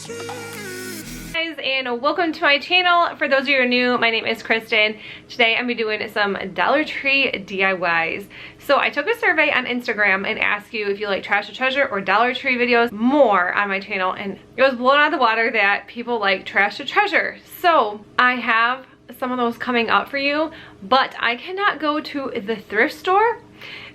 Guys, and welcome to my channel. For those of you who are new, my name is Kristen. Today I'm going to be doing some Dollar Tree DIYs. So I took a survey on Instagram and asked you if you like Trash to Treasure or Dollar Tree videos more on my channel, and it was blown out of the water that people like Trash to Treasure. So I have some of those coming up for you, but I cannot go to the thrift store.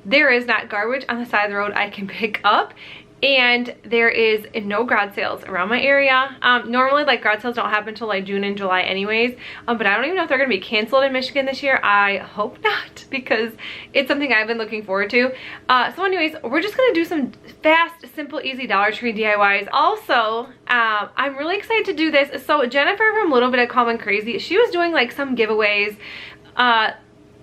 There is not garbage on the side of the road I can pick up. And there is no garage sales around my area. Normally, like, garage sales don't happen until like June and July anyways. But I don't even know if they're gonna be canceled in Michigan this year. I hope not, because it's something I've been looking forward to. So anyways, we're just gonna do some fast, simple, easy Dollar Tree DIYs. Also, I'm really excited to do this. So Jennifer from Little Bit of Calm and Crazy, she was doing like some giveaways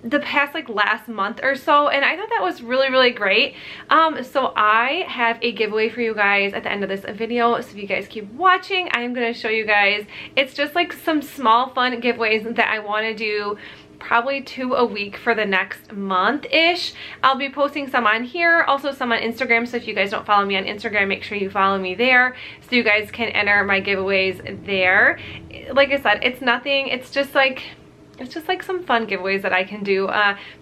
the past like last month or so, and I thought that was really great. So I have a giveaway for you guys at the end of this video, so if you guys keep watching, I'm going to show you guys. It's just like some small fun giveaways that I want to do, probably 2 a week for the next month-ish. I'll be posting some on here, also some on Instagram, so if you guys don't follow me on Instagram, make sure you follow me there so you guys can enter my giveaways there. Like I said, it's nothing, it's just like some fun giveaways that I can do.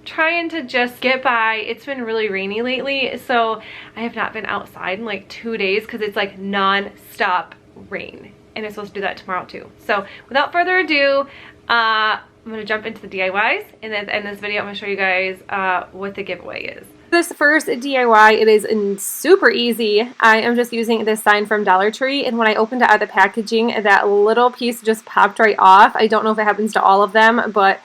Trying to just get by. It's been really rainy lately, so I have not been outside in like 2 days because it's like non-stop rain, and it's supposed to do that tomorrow too. So without further ado, I'm gonna jump into the DIYs, and then at the end of this video I'm gonna show you guys what the giveaway is. This first DIY, it is super easy. I am just using this sign from Dollar Tree, and when I opened it out of the packaging, that little piece just popped right off. I don't know if it happens to all of them, but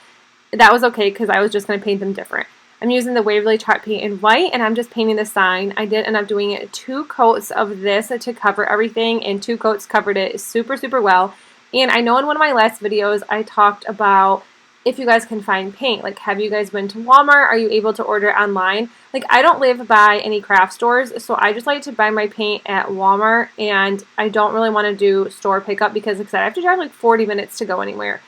that was okay because I was just going to paint them different. I'm using the Waverly chalk paint in white, and I'm just painting the sign. I did end up doing 2 coats of this to cover everything, and 2 coats covered it super well. And I know in one of my last videos I talked about if you guys can find paint. Like, have you guys been to Walmart? Are you able to order online? Like, I don't live by any craft stores, so I just like to buy my paint at Walmart, and I don't really want to do store pickup because, like I said, I have to drive like 40 minutes to go anywhere.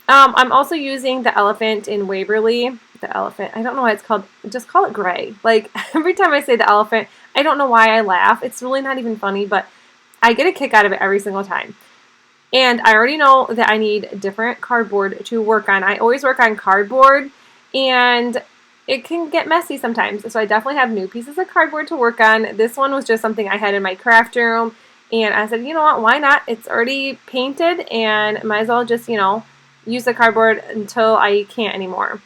I'm also using the elephant in Waverly. The elephant, I don't know why it's called, just call it gray. Like, every time I say the elephant, I don't know why I laugh. It's really not even funny, but I get a kick out of it every single time. And I already know that I need different cardboard to work on. I always work on cardboard, and it can get messy sometimes. So I definitely have new pieces of cardboard to work on. This one was just something I had in my craft room, and I said, you know what, why not? It's already painted, and might as well just, you know, use the cardboard until I can't anymore.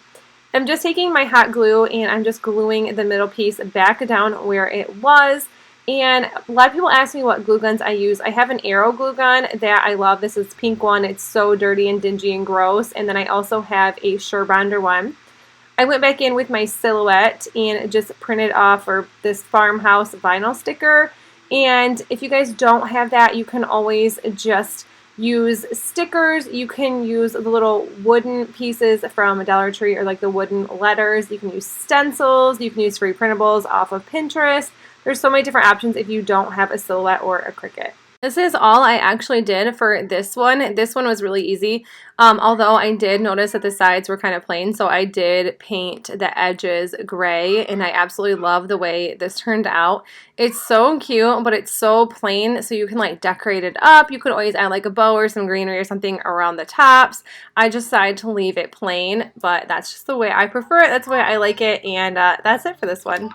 I'm just taking my hot glue, and I'm just gluing the middle piece back down where it was. And a lot of people ask me what glue guns I use. I have an Arrow glue gun that I love. This is pink one. It's so dirty and dingy and gross. And then I also have a Surebonder one. I went back in with my Silhouette and just printed off this Farmhouse vinyl sticker. And if you guys don't have that, you can always just use stickers. You can use the little wooden pieces from Dollar Tree, or like the wooden letters. You can use stencils. You can use free printables off of Pinterest. There's so many different options if you don't have a Silhouette or a Cricut. This is all I actually did for this one. This one was really easy, although I did notice that the sides were kind of plain, so I did paint the edges gray, and I absolutely love the way this turned out. It's so cute, but it's so plain, so you can like decorate it up. You could always add like a bow or some greenery or something around the tops. I just decided to leave it plain, but that's just the way I prefer it. That's the way I like it, and that's it for this one.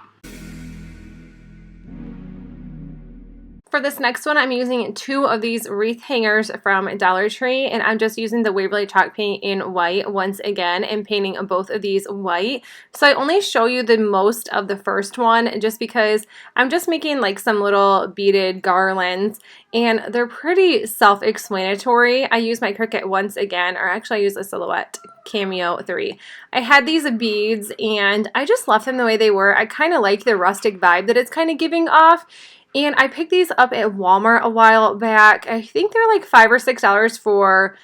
For this next one, I'm using 2 of these wreath hangers from Dollar Tree, and I'm just using the Waverly chalk paint in white once again and painting both of these white. So I only show you the most of the first one just because I'm just making like some little beaded garlands, and they're pretty self-explanatory. I use my Cricut once again, or actually I use a Silhouette Cameo 3. I had these beads, and I just left them the way they were. I kind of like the rustic vibe that it's kind of giving off. And I picked these up at Walmart a while back. I think they're like $5 or $6 for,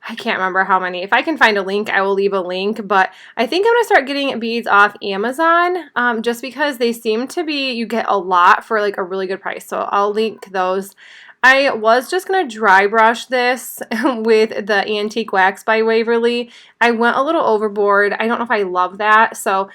I can't remember how many. If I can find a link, I will leave a link. But I think I'm going to start getting beads off Amazon just because they seem to be, you get a lot for like a really good price. So I'll link those. I was just going to dry brush this with the Antique Wax by Waverly. I went a little overboard. I don't know if I love that. So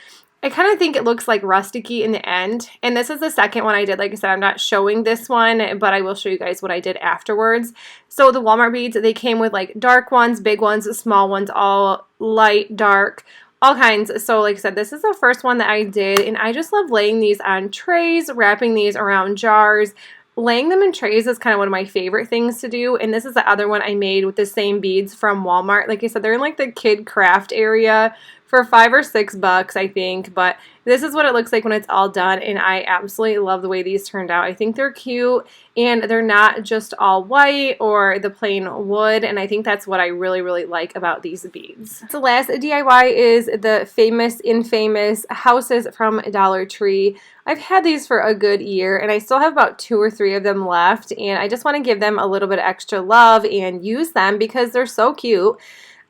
I kind of think it looks like rusticy in the end. And this is the second one I did. Like I said, I'm not showing this one, but I will show you guys what I did afterwards. So the Walmart beads, they came with like dark ones, big ones, small ones, all light, dark, all kinds. So like I said, this is the first one that I did, and I just love laying these on trays, wrapping these around jars. Laying them in trays is kind of one of my favorite things to do, and this is the other one I made with the same beads from Walmart. Like I said, they're in like the kid craft area for $5 or $6, I think, but this is what it looks like when it's all done, and I absolutely love the way these turned out. I think they're cute, and they're not just all white or the plain wood, and I think that's what I really, really like about these beads. The last DIY is the famous, infamous houses from Dollar Tree. I've had these for a good year, and I still have about 2 or 3 of them left, and I just want to give them a little bit of extra love and use them because they're so cute.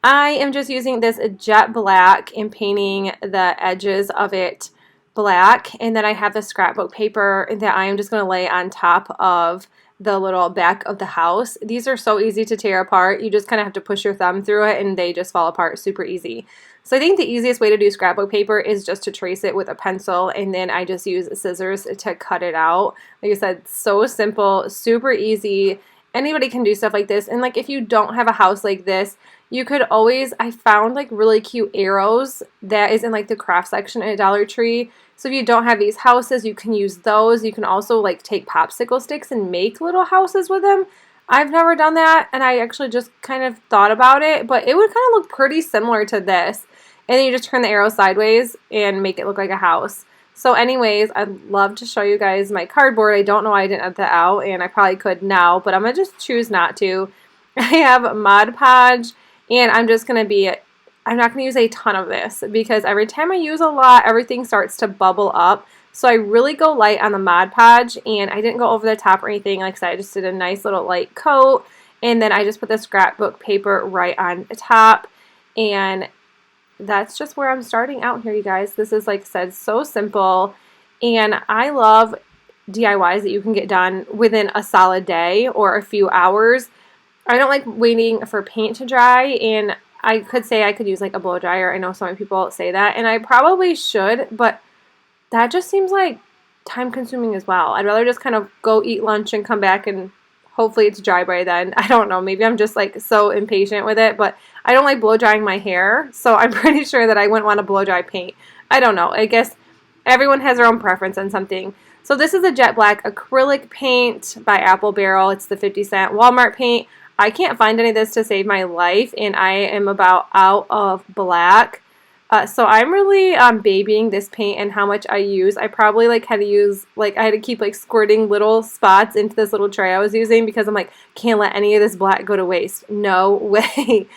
I am just using this jet black and painting the edges of it black, and then I have the scrapbook paper that I am just going to lay on top of the little back of the house. These are so easy to tear apart. You just kind of have to push your thumb through it and they just fall apart super easy. So I think the easiest way to do scrapbook paper is just to trace it with a pencil, and then I just use scissors to cut it out. Like I said, so simple, super easy. Anybody can do stuff like this. And like if you don't have a house like this, you could always, I found like really cute arrows that is in like the craft section at Dollar Tree. So if you don't have these houses, you can use those. You can also like take popsicle sticks and make little houses with them. I've never done that, and I actually just kind of thought about it, but it would kind of look pretty similar to this. And then you just turn the arrow sideways and make it look like a house. So anyways, I'd love to show you guys my cardboard. I don't know why I didn't edit that out, and I probably could now, but I'm going to just choose not to. I have Mod Podge, and I'm not going to use a ton of this because every time I use a lot, everything starts to bubble up. So I really go light on the Mod Podge, and I didn't go over the top or anything. Like I said, I just did a nice little light coat, and then I just put the scrapbook paper right on the top, and that's just where I'm starting out here, you guys. This is, like I said, so simple, and I love DIYs that you can get done within a solid day or a few hours. I don't like waiting for paint to dry, and I could say I could use like a blow dryer. I know so many people say that, and I probably should, but that just seems like time consuming as well. I'd rather just kind of go eat lunch and come back and hopefully it's dry by then. I don't know. Maybe I'm just like so impatient with it, but I don't like blow drying my hair, so I'm pretty sure that I wouldn't want to blow dry paint. I don't know. I guess everyone has their own preference on something. So this is a jet black acrylic paint by Apple Barrel. It's the 50-cent Walmart paint. I can't find any of this to save my life, and I am about out of black. So I'm really babying this paint and how much I use. I probably like had to keep like squirting little spots into this little tray I was using because I'm like, can't let any of this black go to waste. No way.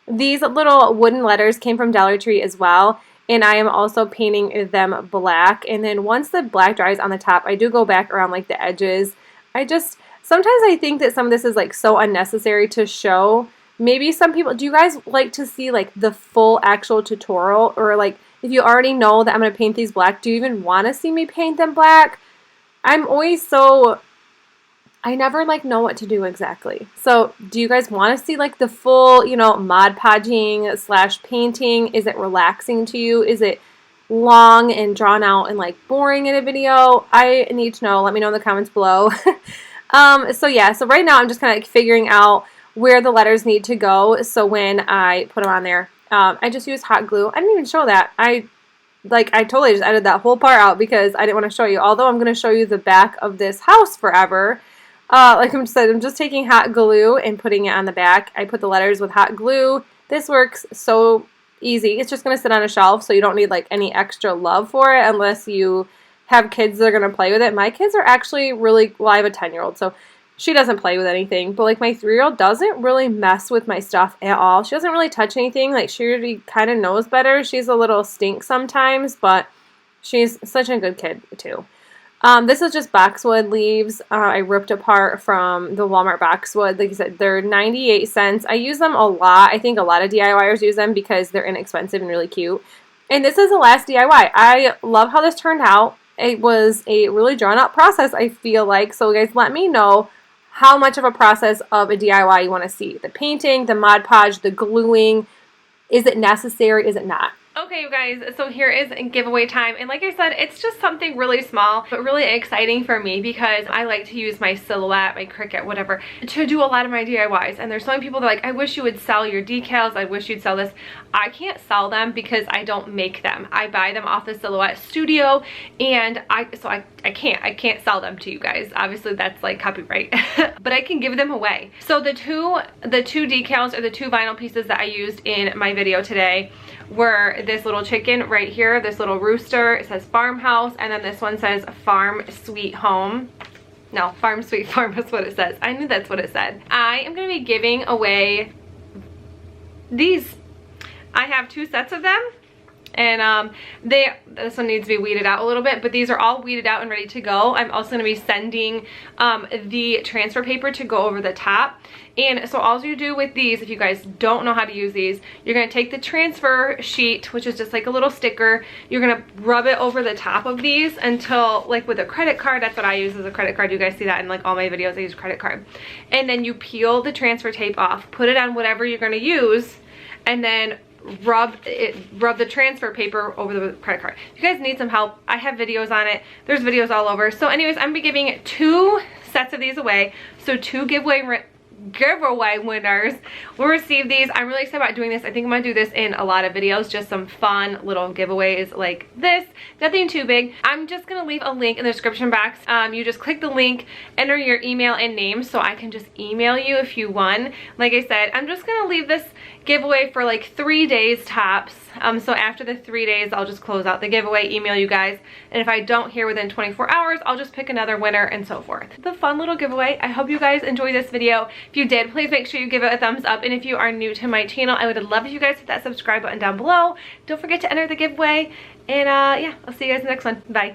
These little wooden letters came from Dollar Tree as well, and I am also painting them black. And then once the black dries on the top, I do go back around like the edges. Sometimes I think that some of this is like so unnecessary to show. Maybe some people, do you guys like to see like the full actual tutorial, or like if you already know that I'm going to paint these black, do you even want to see me paint them black? I'm always I never like know what to do exactly. So do you guys want to see like the full, Mod Podging / painting? Is it relaxing to you? Is it long and drawn out and like boring in a video? I need to know. Let me know in the comments below. So yeah, so right now I'm just kind of like figuring out where the letters need to go. So when I put them on there, I just use hot glue. I didn't even show that. I totally just edited that whole part out because I didn't want to show you. Although I'm going to show you the back of this house forever. Like I said, I'm just taking hot glue and putting it on the back. I put the letters with hot glue. This works so easy. It's just going to sit on a shelf, so you don't need like any extra love for it unless you have kids that are going to play with it. My kids are actually really, well, I have a 10-year-old, so she doesn't play with anything, but like my 3-year-old doesn't really mess with my stuff at all. She doesn't really touch anything. Like she already kind of knows better. She's a little stink sometimes, but she's such a good kid too. This is just boxwood leaves. I ripped apart from the Walmart boxwood. Like I said, they're 98 cents. I use them a lot. I think a lot of DIYers use them because they're inexpensive and really cute. And this is the last DIY. I love how this turned out. It was a really drawn out process, I feel like. So guys, let me know how much of a process of a DIY you want to see. The painting, the Mod Podge, the gluing. Is it necessary? Is it not? Okay, you guys, so here is giveaway time, and like I said, it's just something really small but really exciting for me because I like to use my Silhouette, my Cricut, whatever, to do a lot of my DIYs. And there's so many people that are like, I wish you would sell your decals, I wish you'd sell this. I can't sell them because I don't make them. I buy them off the Silhouette studio, and I can't sell them to you guys. Obviously that's like copyright, but I can give them away. So the two decals, or the two vinyl pieces that I used in my video today, were this little chicken right here, this little rooster. It says Farmhouse, and then this one says Farm Sweet Home. No, Farm Sweet Farm is what it says. I knew that's what it said. I am going to be giving away these. I have 2 sets of them, and this one needs to be weeded out a little bit, but these are all weeded out and ready to go. I'm also going to be sending the transfer paper to go over the top. And so all you do with these, if you guys don't know how to use these, you're going to take the transfer sheet, which is just like a little sticker, you're going to rub it over the top of these until, like with a credit card, that's what I use as a credit card. You guys see that in like all my videos, I use credit card. And then you peel the transfer tape off, put it on whatever you're going to use, and then rub the transfer paper over the credit card. If you guys need some help, I have videos on it. There's videos all over. So anyways, I'm gonna be giving 2 sets of these away. So 2 giveaway winners will receive these. I'm really excited about doing this. I think I'm gonna do this in a lot of videos, just some fun little giveaways like this. Nothing too big. I'm just gonna leave a link in the description box. You just click the link, enter your email and name so I can just email you if you won. Like I said, I'm just gonna leave this giveaway for like 3 days tops. So after the 3 days, I'll just close out the giveaway, email you guys, and if I don't hear within 24 hours, I'll just pick another winner and so forth. The fun little giveaway. I hope you guys enjoyed this video. If you did, please make sure you give it a thumbs up, and if you are new to my channel, I would love if you guys hit that subscribe button down below. Don't forget to enter the giveaway, and yeah, I'll see you guys in the next one. Bye.